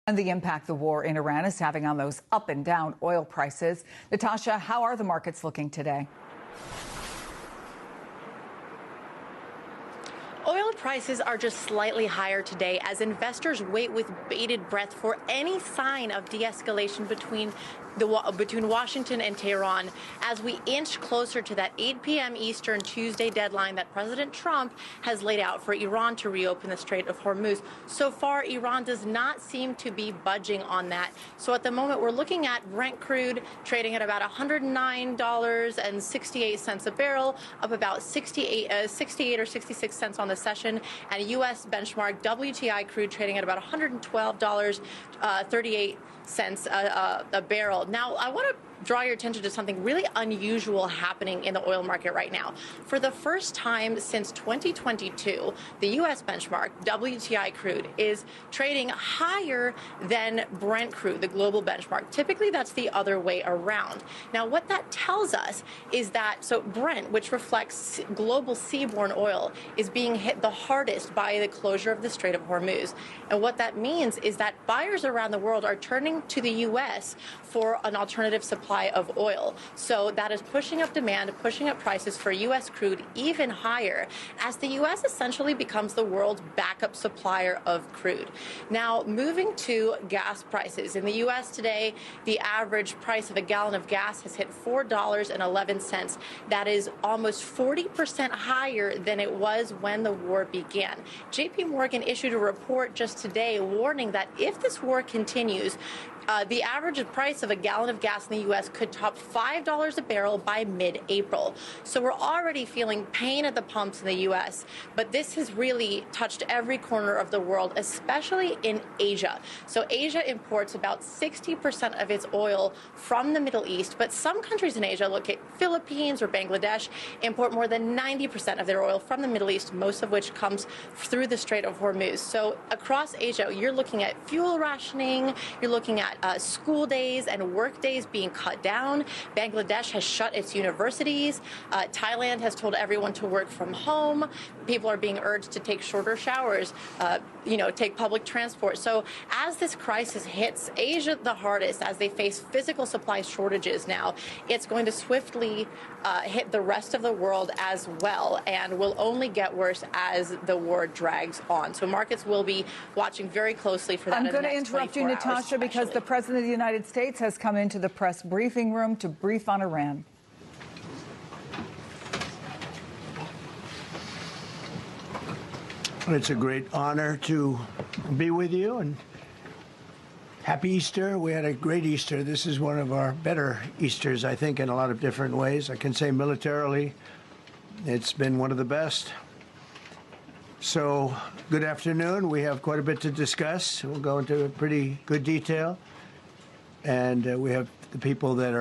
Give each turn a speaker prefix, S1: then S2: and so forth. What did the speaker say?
S1: And the impact the war in Iran is having on those up and down oil prices. Natasha, how are the markets looking today?
S2: Oil prices are just slightly higher today as investors wait with bated breath for any sign of de-escalation between Washington and Tehran as we inch closer to that 8 p.m. Eastern Tuesday deadline that President Trump has laid out for Iran to reopen the Strait of Hormuz. So far, Iran does not seem to be budging on that. So at the moment, we're looking at Brent crude trading at about $109.68 a barrel, up about 68 or 66 cents on the session, and U.S. benchmark WTI crude trading at about $112.38 a barrel. Now, I want to draw your attention to something really unusual happening in the oil market right now. For the first time since 2022, the U.S. benchmark, WTI crude, is trading higher than Brent crude, the global benchmark. Typically, that's the other way around. Now, what that tells us is that, so Brent, which reflects global seaborne oil, is being hit the hardest by the closure of the Strait of Hormuz. And what that means is that buyers around the world are turning to the U.S. for an alternative supply of oil. So that is pushing up demand, pushing up prices for U.S. crude even higher as the U.S. essentially becomes the world's backup supplier of crude. Now, moving to gas prices. In the U.S. today, the average price of a gallon of gas has hit $4.11. That is almost 40% higher than it was when the war began. J.P. Morgan issued a report just today warning that if this war continues, the average price of a gallon of gas in the U.S. could top $5 a barrel by mid-April. So we're already feeling pain at the pumps in the U.S., but this has really touched every corner of the world, especially in Asia. So Asia imports about 60% of its oil from the Middle East, but some countries in Asia, look at Philippines or Bangladesh, import more than 90% of their oil from the Middle East, most of which comes through the Strait of Hormuz. So across Asia, you're looking at fuel rationing, you're looking at school days and work days being cut down. Bangladesh has shut its universities. Thailand has told everyone to work from home. People are being urged to take shorter showers, take public transport. So as this crisis hits Asia the hardest, as they face physical supply shortages now, it's going to swiftly hit the rest of the world as well and will only get worse as the war drags on. So markets will be watching very closely for that.
S1: I'm going to interrupt you, Natasha, because the President of the United States has come into the press briefing room to brief on Iran.
S3: It's a great honor to be with you, and happy Easter. We had a great Easter. This is one of our better Easters, I think, in a lot of different ways. I can say militarily, it's been one of the best. So, good afternoon. We have quite a bit to discuss. We'll go into pretty good detail. And we have the people that are